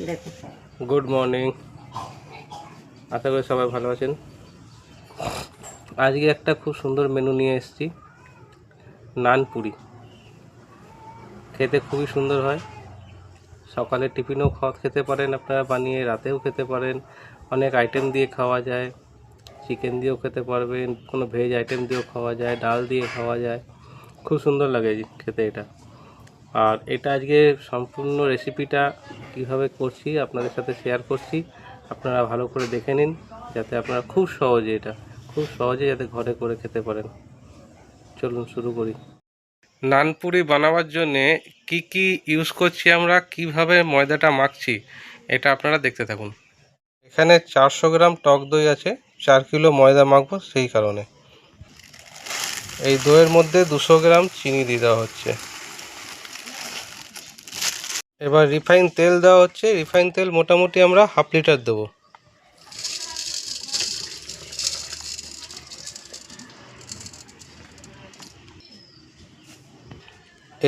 দেখুন। Good morning, আশা করি সবাই ভালো আছেন। আজকে একটা খুব সুন্দর মেনু নিয়ে এসেছি, নান পুরি। খেতে খুবই সুন্দর হয়। সকালে টিফিনেও খেতে পারেন আপনারা বানিয়ে, রাতেও খেতে পারেন। অনেক আইটেম দিয়ে খাওয়া যায়, চিকেন দিয়েও খেতে পারবেন, কোনো ভেজ আইটেম দিয়েও খাওয়া যায়, ডাল দিয়ে খাওয়া যায়। খুব সুন্দর লাগে খেতে এটা। আর এটা আজকে সম্পূর্ণ রেসিপিটা কীভাবে করছি আপনাদের সাথে শেয়ার করছি। আপনারা ভালো করে দেখে নিন, যাতে আপনারা খুব সহজে যাতে ঘরে করে খেতে পারেন। চলুন শুরু করি। নানপুরি বানাবার জন্যে কি কি ইউজ করছি আমরা, কিভাবে ময়দাটা মাখছি, এটা আপনারা দেখতে থাকুন। এখানে 400 গ্রাম টক দই আছে, 4 কিলো ময়দা মাখবো, সেই কারণে এই দইয়ের মধ্যে 200 গ্রাম চিনি দিয়ে দেওয়া হচ্ছে। এবার রিফাইন তেল দেওয়া হচ্ছে। রিফাইন তেল মোটামুটি আমরা হাফ লিটার দেবো।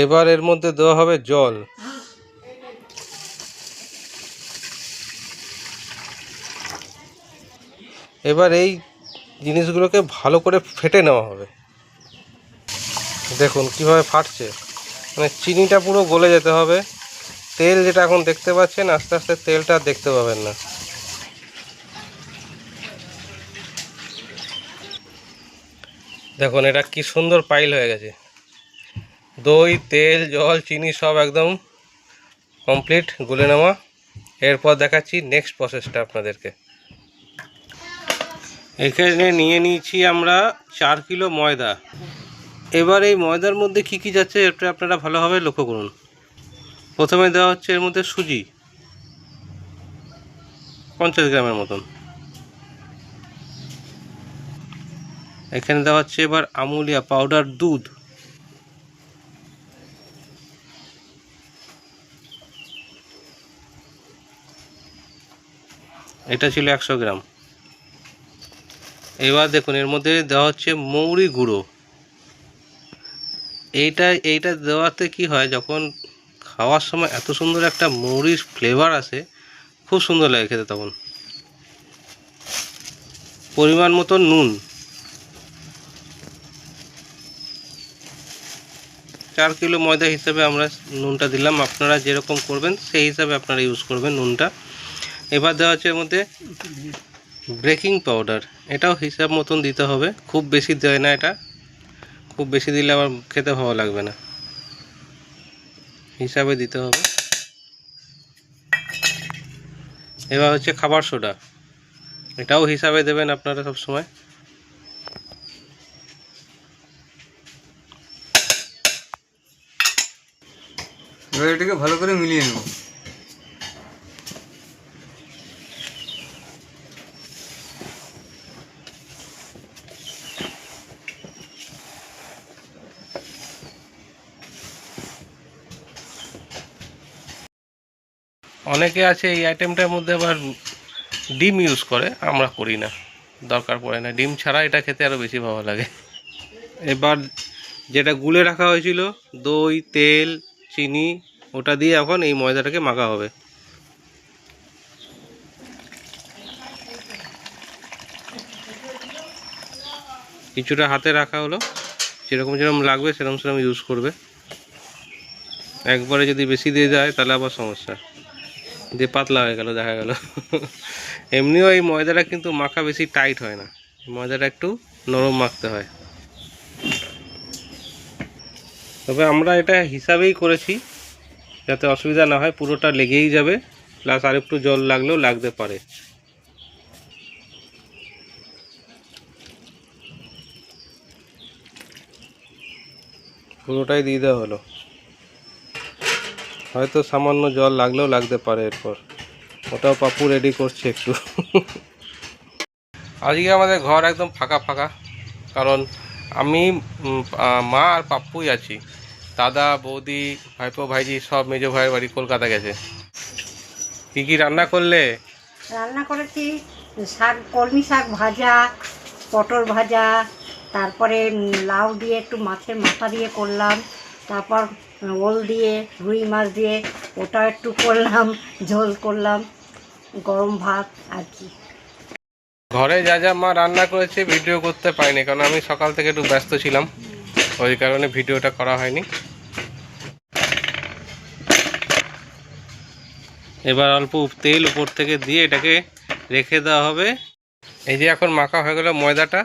এবার এর মধ্যে দেওয়া হবে জল। এবার এই জিনিসগুলোকে ভালো করে ফেটে নেওয়া হবে। দেখুন কিভাবে ফাটছে, মানে চিনিটা পুরো গলে যেতে হবে। তেল যেটা এখন দেখতে পাচ্ছেন, আস্তে আস্তে তেলটা দেখতে পাবেন না। দেখুন এটা কি সুন্দর পাইল হয়ে গেছে। দই, তেল, জল, চিনি সব একদম কমপ্লিট গুলে নেওয়া। এরপর দেখাচ্ছি নেক্সট প্রসেসটা আপনাদেরকে। এখানে নিয়ে নিয়েছি আমরা 4 কিলো ময়দা। এবার এই ময়দার মধ্যে কি কি যাচ্ছে এটা আপনারা ভালোভাবে লক্ষ্য করুন। প্রথমে দেওয়া হচ্ছে এর মধ্যে সুজি 50 গ্রামের মতন। এখানে দেওয়া হচ্ছে এবার আমুলিয়া পাউডার দুধ, এটা ছিল 100 গ্রাম। এবার দেখুন এর মধ্যে দেওয়া হচ্ছে মৌরি গুঁড়ো। এইটা দেওয়াতে কি হয়, যখন খাওয়ার সময় এত সুন্দর একটা মৌরির ফ্লেভার আসে, খুব সুন্দর লাগে খেতে তখন। পরিমাণ মতো নুন, 4 কিলো ময়দা হিসাবে আমরা নুনটা দিলাম। আপনারা যেরকম করবেন সেই হিসাবে আপনারা ইউজ করবেন নুনটা। এবার দেওয়া হচ্ছে এর মধ্যে বেকিং পাউডার, এটাও হিসাব মতন দিতে হবে, খুব বেশি দেয় না এটা, খুব বেশি দিলে আবার খেতে ভালো লাগবে না, হিসাবে দিতে হবে। এবার হচ্ছে খাবার সোডা, এটাও হিসাবে দেবেন আপনারা সব সময়। এবার এটাকে ভালো করে মিলিয়ে নেব। অনেকে আছে এই আইটেমটার মধ্যে আবার ডিম ইউজ করে, আমরা করি না, দরকার পড়ে না। ডিম ছাড়া এটা খেতে আরও বেশি ভালো লাগে। এবার যেটা গুলে রাখা হয়েছিল দই, তেল, চিনি, ওটা দিয়ে এখন এই ময়দাটাকে মাখা হবে। কিছুটা হাতে রাখা হলো, যেরকম লাগবে সেরকম ইউজ করবে। একবারে যদি বেশি দিয়ে যায় তাহলে আবার সমস্যা, দিয়ে পাতলা হয়ে গেল দেখা গেল। এমনিও এই ময়দাটা কিন্তু মাখা বেশি টাইট হয় না, ময়দাটা একটু নরম মাখতে হয়। তবে আমরা এটা হিসাবেই করেছি যাতে অসুবিধা না হয়, পুরোটা লেগেই যাবে, প্লাস আর একটু জল লাগলেও লাগতে পারে। পুরোটাই দিয়ে দেওয়া হলো, হয়তো সামান্য জল লাগলেও লাগতে পারে। এরপর ওটাও পাপ্পু রেডি করছে একটু। আজকে আমাদের ঘর একদম ফাঁকা ফাঁকা, কারণ আমি, মা আর পাপ্পুই আছি। দাদা, বৌদি, ভাইপো, ভাইজি সব মেজো ভাইয়ের বাড়ি কলকাতা গেছে। কী কী রান্না করলে? রান্না করেছি শাক, কলমি শাক ভাজা, পটল ভাজা, তারপরে লাউ দিয়ে একটু মাছের মাথা দিয়ে করলাম, তারপর ওল দিয়ে, রুই মাছ দিয়ে ওটা একটু করলাম, ঝোল করলাম, গরম ভাত আর কি। ঘরে যা যা মা রান্না করেছে ভিডিও করতে পারিনি, কারণ আমি সকাল থেকে একটু ব্যস্ত ছিলাম, ওই কারণে ভিডিওটা করা হয়নি। এবার অল্প তেল উপর থেকে দিয়ে এটাকে রেখে দেওয়া হবে। এই যে এখন মাখা হয়ে গেল ময়দাটা,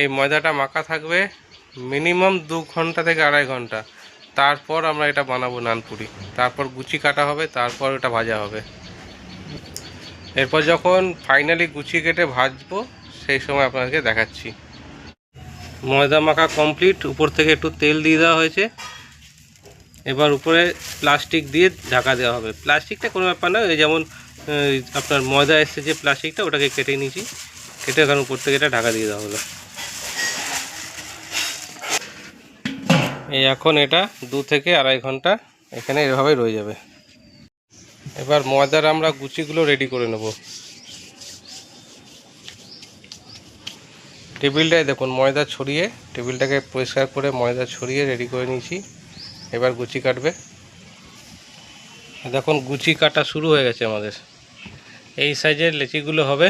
এই ময়দাটা মাখা থাকবে মিনিমাম 2 ঘন্টা থেকে 2.5 ঘন্টা। তারপর আমরা এটা বানাবো নানপুরি, তারপর গুচি কাটা হবে, তারপর এটা ভাজা হবে। এরপর যখন ফাইনালি গুচি কেটে ভাজবো সেই সময় আপনাদেরকে দেখাচ্ছি। ময়দা মাখা কমপ্লিট, উপর থেকে একটু তেল দিয়ে দেওয়া হয়েছে। এবার উপরে প্লাস্টিক দিয়ে ঢাকা দেওয়া হবে। প্লাস্টিকটা কোনো ব্যাপার না, এই যেমন আপনার ময়দা এসছে যে প্লাস্টিকটা, ওটাকে কেটে নিয়েছি, কেটে এখন উপর থেকে এটা ঢাকা দিয়ে দেওয়া হলো। এই এখন এটা 2 থেকে 2.5 ঘন্টা এখানে এভাবেই রয়ে যাবে। এবার ময়দার আমরা গুচিগুলো রেডি করে নেব। টেবিলটায় দেখুন ময়দা ছড়িয়ে, টেবিলটাকে পরিষ্কার করে ময়দা ছড়িয়ে রেডি করে নিয়েছি। এবার গুচি কাটবে। দেখুন গুচি কাটা শুরু হয়ে গেছে আমাদের। এই সাইজের লেচিগুলো হবে।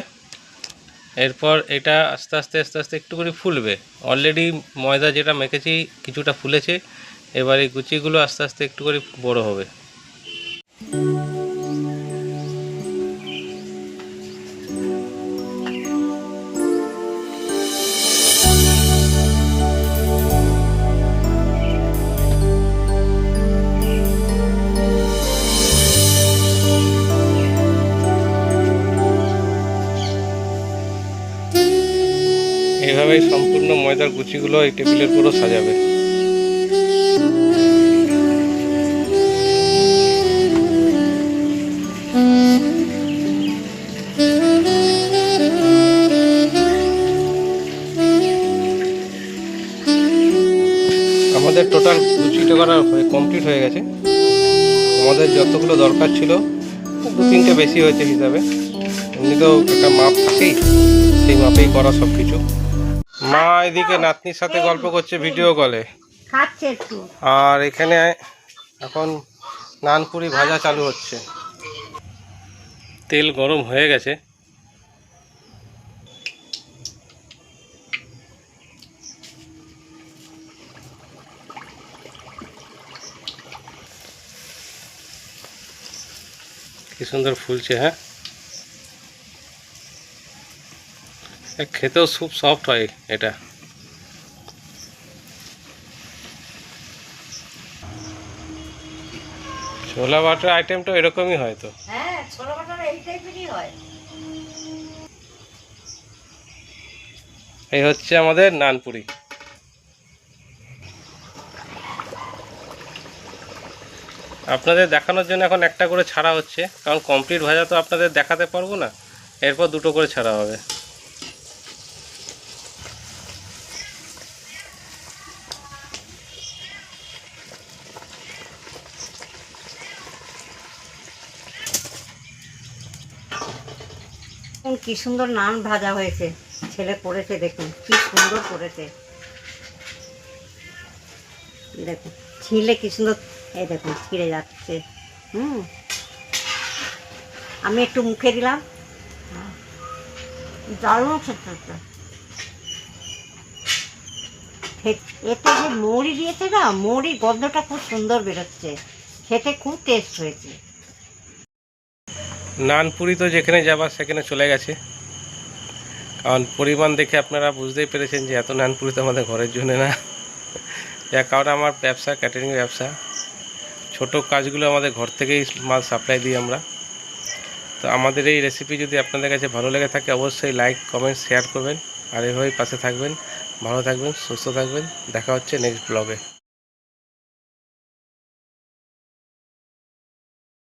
এরপর এটা আস্তে আস্তে আস্তে আস্তে একটু করে ফুলবে। অলরেডি ময়দা যেটা মেখেছি কিছুটা ফুলেছে, এবার এই গুচিগুলো আস্তে আস্তে একটু করে বড় হবে। এইভাবেই সম্পূর্ণ ময়দার গুচিগুলো এই টেবিলের পুরো সাজাবে। আমাদের টোটাল গুচিটা করা কমপ্লিট হয়ে গেছে। আমাদের যতগুলো দরকার ছিল 2-3টে বেশি হয়েছে হিসাবে, এমনি তো একটা মাপ থাকেই, সেই মাপেই করা সব কিছু। মা এদিকে নাতনির সাথে গল্প করছে ভিডিও কলে, খাচ্ছে একটু। আর এখানে এখন নানপুরি ভাজা চালু হচ্ছে। তেল গরম হয়ে গেছে। কি সুন্দর ফুলছে, হ্যাঁ খেতেও খুব সফট হয় এটা। ছোলা বাটার আইটেমটা এরকমই হয় তো। হ্যাঁ, ছোলা বাটার এই টাইপেরই হয়। এই হচ্ছে আমাদের নানপুরি। আপনাদের দেখানোর জন্য এখন একটা করে ছাড়া হচ্ছে, কারণ কমপ্লিট ভাজা তো আপনাদের দেখাতে পারবো না, এরপর 2টো করে ছাড়া হবে। কি সুন্দর নান ভাজা হয়েছে, ছেলে করেছে, দেখুন কি সুন্দর করেছে। দেখুন ছিলে কি সুন্দর, এই দেখুন ছিঁড়ে যাচ্ছে। আমি একটু মুখে দিলাম, দারুণ খেতে। এতে যে মৌরি দিয়েছে না, মৌরির গন্ধটা খুব সুন্দর বেরোচ্ছে, খেতে খুব টেস্ট হয়েছে। নানপুরি তো যেখানে যাবার সেখানে চলে গেছে, কারণ পরিমাণ দেখে আপনারা বুঝতেই পেরেছেন যে এত নানপুরি তো আমাদের ঘরের জন্য না। যার কারণ আমার ব্যবসা ক্যাটারিং ব্যবসা, ছোট কাজগুলো আমাদের ঘর থেকেই মাল সাপ্লাই দিই আমরা। তো আমাদের এই রেসিপি যদি আপনাদের কাছে ভালো লেগে থাকে অবশ্যই লাইক কমেন্ট শেয়ার করবেন, আর এভাবেই পাশে থাকবেন। ভালো থাকবেন, সুস্থ থাকবেন। দেখা হচ্ছে নেক্সট ব্লগে।